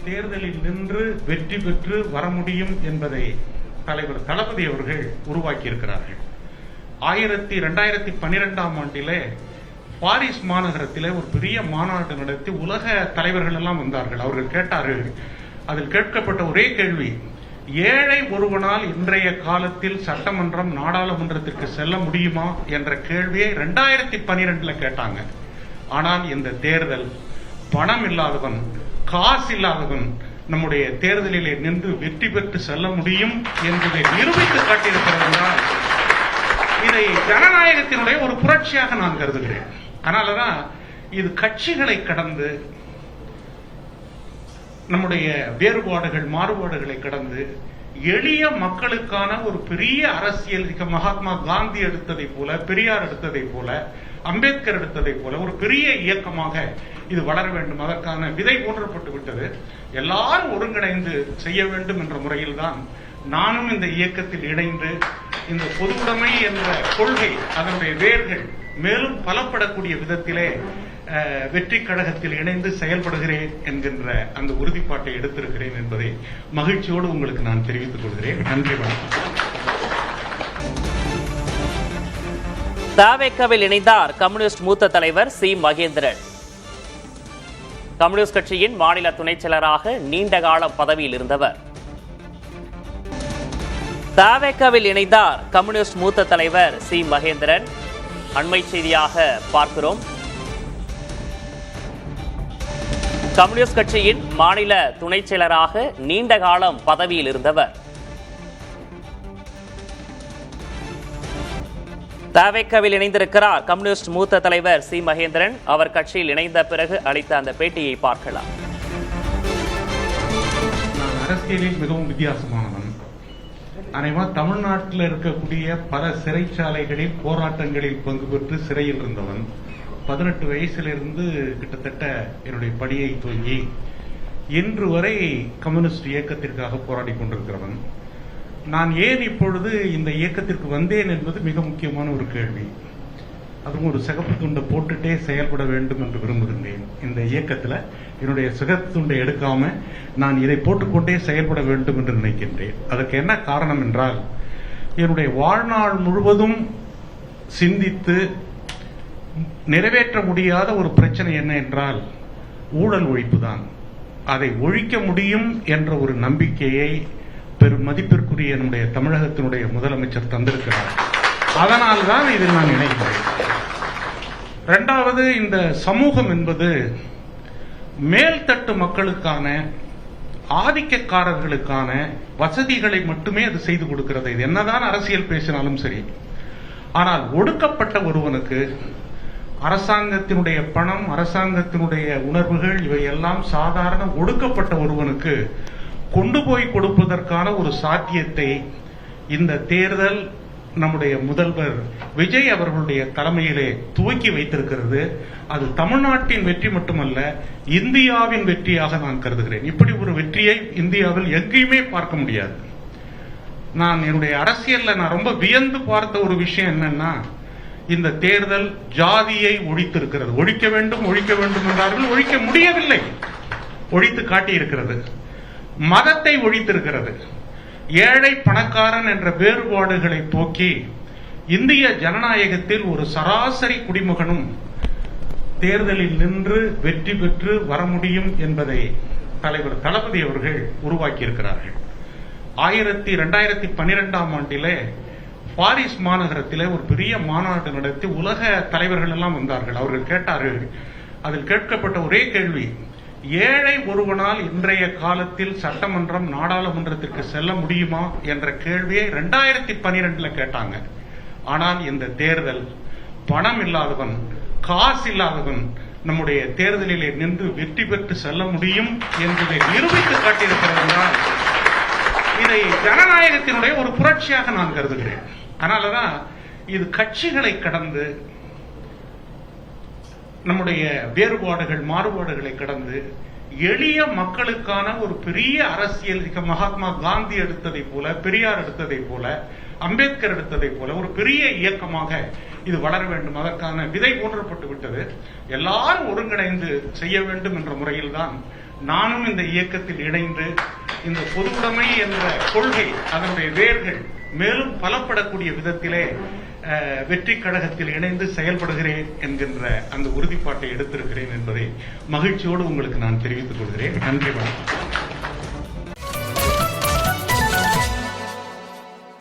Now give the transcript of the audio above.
தேர்தலில் நின்று வெற்றி பெற்று வர முடியும் என்பதை தலைவர் தளபதி அவர்கள் உருவாக்கியிருக்கிறார்கள். 2012ஆம் ஆண்டிலே பாரிஸ் மாநகரத்திலே ஒரு பெரிய மாநாடு நடத்தி உலக தலைவர்கள் எல்லாம் வந்தார்கள். அவர்கள் கேட்டார்கள், அதில் கேட்கப்பட்ட ஒரே கேள்வி, ஏழை ஒருவனால் இன்றைய காலத்தில் சட்டமன்றம் நாடாளுமன்றத்திற்கு செல்ல முடியுமா என்ற கேள்வியை 2012 கேட்டாங்க. ஆனால் இந்த தேர்தல் பணம் இல்லாதவன், காசு இல்லாதவன் நம்முடைய தேர்தலிலே நின்று வெற்றி பெற்று செல்ல முடியும் என்பதை நிரூபித்து காட்டியிருக்கிறார். இதை ஜனநாயகத்தினுடைய ஒரு புரட்சியாக நான் கருதுகிறேன். அதனாலதான் இது கட்சிகளை கடந்து, நம்முடைய வேறுபாடுகள் மாறுபாடுகளை கடந்து எளிய மக்களுக்கான ஒரு பெரிய அரசியல், மகாத்மா காந்தி எடுத்ததை போல, பெரியார் எடுத்ததை போல, அம்பேத்கர் எடுத்ததை போல ஒரு பெரிய இயக்கமாக இது வளர வேண்டும். அதற்கான விதை ஊன்றப்பட்டு விட்டது. எல்லாரும் ஒருங்கிணைந்து செய்ய வேண்டும் என்ற முறையில் தான் நானும் இந்த இயக்கத்தில் இணைந்து இந்த பொதுவுடைமை என்ற கொள்கை, அதனுடைய வேர்கள் மேலும் பலப்படக்கூடிய விதத்திலே வெற்றி கழகத்தில் இணைந்து செயல்படுகிறேன் என்கின்ற அந்த உறுதிப்பாட்டை எடுத்திருக்கிறேன் என்பதை மகிழ்ச்சியோடு உங்களுக்கு நான் தெரிவித்துக் கொள்கிறேன். நன்றி, வணக்கம். தவேகவில் இணைந்தார் கம்யூனிஸ்ட் மூத்த தலைவர் சி மகேந்திரன். கம்யூனிஸ்ட் கட்சியின் மாநில துணைச் செயலராக நீண்ட காலம் பதவியில் இருந்தவர். தவேகவில் இணைந்தார் கம்யூனிஸ்ட் மூத்த தலைவர் சி மகேந்திரன். அண்மை செய்தியாக பார்க்கிறோம். கம்யூனிஸ்ட் கட்சியின் மாநில துணைச் செயலராக நீண்ட காலம் பதவியில் இருந்தவர். தவேகவில் இணைந்திருக்கிறார் கம்யூனிஸ்ட் மூத்த தலைவர் சி மகேந்திரன். அவர் கட்சியில் இணைந்த பிறகு அளித்த அந்த பேட்டியை பார்க்கலாம். நான் அரசியலில் மிகவும் வித்தியாசமானவன். அனைவரும் தமிழ்நாட்டில் இருக்கக்கூடிய பல சிறைச்சாலைகளில் போராட்டங்களில் பங்கு பெற்று சிறையில் இருந்தவன். 18 வயசிலிருந்து கிட்டத்தட்ட என்னுடைய பணியை துவங்கி இன்று வரை கம்யூனிஸ்ட் இயக்கத்திற்காக போராடி கொண்டிருக்கிறவன். நான் ஏன் இப்பொழுது இந்த இயக்கத்திற்கு வந்தேன் என்பது மிக முக்கியமான ஒரு கேள்வி. அதுவும் ஒரு சிகப்பு துண்டை போட்டுட்டே செயல்பட வேண்டும் என்று விரும்புகின்றேன். இந்த இயக்கத்தில் என்னுடைய சிகப்பு துண்டை எடுக்காம நான் இதை போட்டுக்கொண்டே செயல்பட வேண்டும் என்று நினைக்கின்றேன். அதற்கு என்ன காரணம் என்றால், என்னுடைய வாழ்நாள் முழுவதும் சிந்தித்து நிறைவேற்ற முடியாத ஒரு பிரச்சனை என்ன என்றால் ஊழல் ஒழிப்பு தான். அதை ஒழிக்க முடியும் என்ற ஒரு நம்பிக்கையை பெரும் மதிப்பிற்குரிய நம்முடைய தமிழகத்தினுடைய முதலமைச்சர் தந்திருக்கிறார். அதனால் தான் இதில் நான் இணைகிறேன். இரண்டாவது, இந்த சமூகம் என்பது மேல்தட்டு மக்களுக்கான, ஆதிக்கக்காரர்களுக்கான வசதிகளை மட்டுமே அது செய்து கொடுக்கிறது. இது என்னதான் அரசியல் பேசினாலும் சரி. ஆனால் ஒடுக்கப்பட்ட ஒருவனுக்கு அரசாங்கத்தினுடைய பணம், அரசாங்கத்தினுடைய உணர்வுகள் இவையெல்லாம் சாதாரண ஒடுக்கப்பட்ட ஒருவனுக்கு கொண்டு போய் கொடுப்பதற்கான ஒரு சாத்தியத்தை இந்த தேர்தல் நம்முடைய முதல்வர் விஜய் அவர்களுடைய தலைமையிலே துவக்கி வைத்திருக்கிறது. அது தமிழ்நாட்டின் வெற்றி மட்டுமல்ல, இந்தியாவின் வெற்றியாக நான் கருதுகிறேன். இப்படி ஒரு வெற்றியை இந்தியாவில் எங்கேயுமே பார்க்க முடியாது. நான் என்னுடைய அரசியல்ல நான் ரொம்ப வியந்து பார்த்த ஒரு விஷயம் என்னன்னா, இந்த தேர்தல் ஜாதியை ஒழித்திருக்கிறது. ஒழிக்க வேண்டும் ஒழிக்க வேண்டும் என்றார்கள், ஒழிக்க முடியவில்லை. ஒழித்து காட்டியிருக்கிறது. மதத்தை ஒழித்திருக்கிறது. ஏழை பணக்காரன் என்ற வேறுபாடுகளை போக்கி இந்திய ஜனநாயகத்தில் ஒரு சராசரி குடிமகனும் தேர்தலில் நின்று வெற்றி பெற்று வர முடியும் என்பதை தலைவர் தளபதி அவர்கள் உருவாக்கியிருக்கிறார்கள். 2012ஆம் ஆண்டிலே பாரிஸ் மாநகரத்திலே ஒரு பெரிய மாநாடு நடத்தி உலக தலைவர்கள் எல்லாம் வந்தார்கள். அவர்கள் கேட்டார்கள், அதில் கேட்கப்பட்ட ஒரே கேள்வி, ஏழை ஒருவனால் இன்றைய காலத்தில் சட்டமன்றம் நாடாளுமன்றத்திற்கு செல்ல முடியுமா என்ற கேள்வியை 2012 கேட்டாங்க. ஆனால் இந்த தேர்தல் பணம் இல்லாதவன், காசு இல்லாதவன் நம்முடைய தேர்தலிலே நின்று வெற்றி பெற்று செல்ல முடியும் என்பதை நிரூபித்து காட்டியிருக்கிறார். இதை ஜனநாயகத்தினுடைய ஒரு புரட்சியாக நான் கருதுகிறேன். அதனாலதான் இது கட்சிகளை கடந்து, நம்முடைய வேறுபாடுகள் மாறுபாடுகளை கடந்து எளிய மக்களுக்கான ஒரு பெரிய அரசியல், மகாத்மா காந்தி எடுத்ததை போல, பெரியார் எடுத்ததை போல, அம்பேத்கர் எடுத்ததை போல ஒரு பெரிய இயக்கமாக இது வளர வேண்டும். அதற்கான விதை ஊன்றப்பட்டு விட்டது. எல்லாரும் ஒருங்கிணைந்து செய்ய வேண்டும் என்ற முறையில் தான் நானும் இந்த இயக்கத்தில் இணைந்து இந்த பொதுவுடைமை என்ற கொள்கை அதனுடைய வேர்கள் மேலும் பலப்படக்கூடிய விதத்திலே வெற்றி கழகத்தில் இணைந்து செயல்படுகிறேன் என்கின்ற அந்த உறுதிப்பாட்டை எடுத்திருக்கிறேன் என்பதை மகிழ்ச்சியோடு உங்களுக்கு நான் தெரிவித்துக் கொள்கிறேன். நன்றி, வணக்கம்.